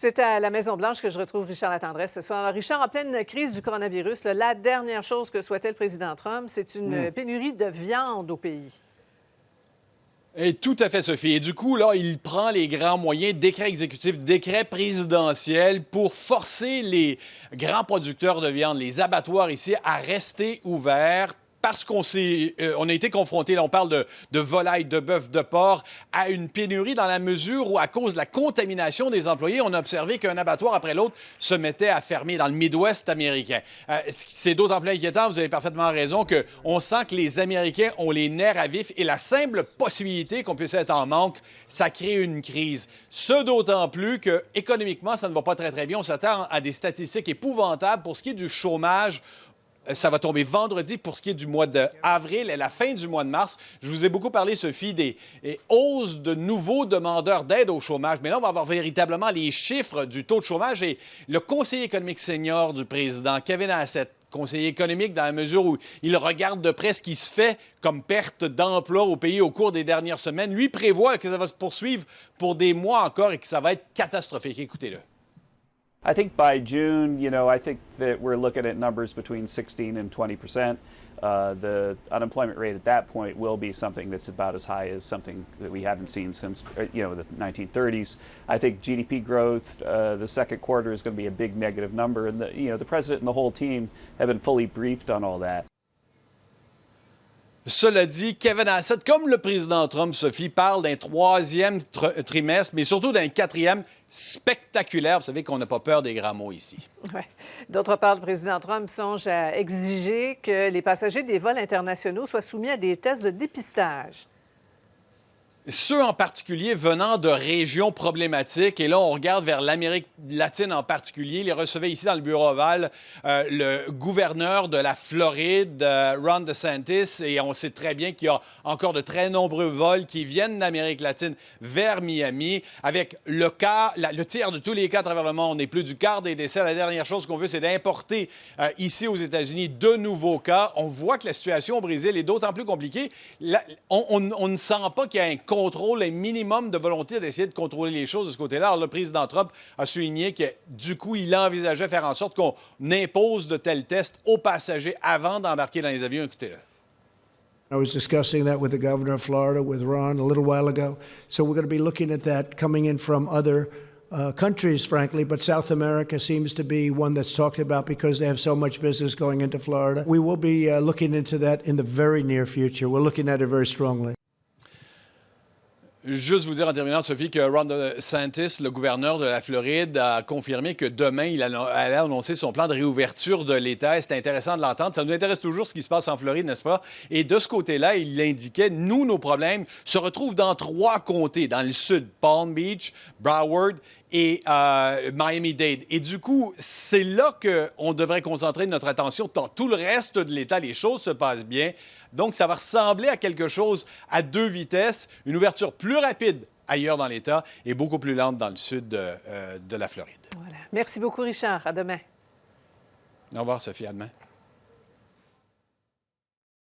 C'est à la Maison-Blanche que je retrouve Richard Latendresse ce soir. Alors, Richard, en pleine crise du coronavirus, là, la dernière chose que souhaitait le président Trump, c'est une pénurie de viande au pays. Et tout à fait, Sophie. Et du coup, là, il prend les grands moyens, décret exécutif, décret présidentiel, pour forcer les grands producteurs de viande, les abattoirs ici, à rester ouverts. Parce on a été confronté, là, on parle de volailles, de bœuf, de porc, à une pénurie dans la mesure où, à cause de la contamination des employés, on a observé qu'un abattoir après l'autre se mettait à fermer dans le Midwest américain. C'est d'autant plus inquiétant, vous avez parfaitement raison, qu'on sent que les Américains ont les nerfs à vif et la simple possibilité qu'on puisse être en manque, ça crée une crise. Ce d'autant plus que, économiquement, ça ne va pas très, très bien. On s'attend à des statistiques épouvantables pour ce qui est du chômage. Ça va tomber vendredi pour ce qui est du mois d'avril et la fin du mois de mars. Je vous ai beaucoup parlé, Sophie, des hausses de nouveaux demandeurs d'aide au chômage. Mais là, on va avoir véritablement les chiffres du taux de chômage. Et le conseiller économique senior du président, Kevin Hassett, conseiller économique dans la mesure où il regarde de près ce qui se fait comme perte d'emploi au pays au cours des dernières semaines, lui prévoit que ça va se poursuivre pour des mois encore et que ça va être catastrophique. Écoutez-le. I think by June, I think that we're looking at numbers between 16 and 20%. The unemployment rate at that point will be something that's about as high as something that we haven't seen since, the 1930s. I think GDP growth, the second quarter is going to be a big negative number, and the president and the whole team have been fully briefed on all that. Cela dit, Kevin Hassett, comme le président Trump, Sophie, parle d'un troisième trimestre, mais surtout d'un quatrième spectaculaire. Vous savez qu'on n'a pas peur des grands mots ici. Ouais. D'autre part, le président Trump songe à exiger que les passagers des vols internationaux soient soumis à des tests de dépistage. Ceux en particulier venant de régions problématiques. Et là, on regarde vers l'Amérique latine en particulier. Il recevait ici dans le bureau ovale le gouverneur de la Floride, Ron DeSantis. Et on sait très bien qu'il y a encore de très nombreux vols qui viennent d'Amérique latine vers Miami. Avec le tiers de tous les cas à travers le monde et plus du quart des décès. La dernière chose qu'on veut, c'est d'importer ici aux États-Unis de nouveaux cas. On voit que la situation au Brésil est d'autant plus compliquée. Là, on ne sent pas qu'il y a un contrôle, un minimum de volonté d'essayer de contrôler les choses de ce côté-là. Alors, le président Trump a souligné que, du coup, il envisageait faire en sorte qu'on impose de tels tests aux passagers avant d'embarquer dans les avions. Écoutez-le. I was discussing that with the governor of Florida, with Ron, a little while ago. So we're going to be looking at that coming in from other countries, frankly, but South America seems to be one that's talked about because they have so much business going into Florida. We will be looking into that in the very near future. We're looking at it very strongly. Juste vous dire en terminant, Sophie, que Ron DeSantis, le gouverneur de la Floride, a confirmé que demain, il allait annoncer son plan de réouverture de l'État. C'est intéressant de l'entendre. Ça nous intéresse toujours ce qui se passe en Floride, n'est-ce pas? Et de ce côté-là, il indiquait, nous, nos problèmes se retrouvent dans 3 comtés, dans le sud, Palm Beach, Broward et Miami-Dade. Et du coup, c'est là qu'on devrait concentrer notre attention. Dans tout le reste de l'État, les choses se passent bien. Donc, ça va ressembler à quelque chose à 2 vitesses, une ouverture plus rapide ailleurs dans l'État et beaucoup plus lente dans le sud de la Floride. Voilà. Merci beaucoup, Richard. À demain. Au revoir, Sophie. À demain.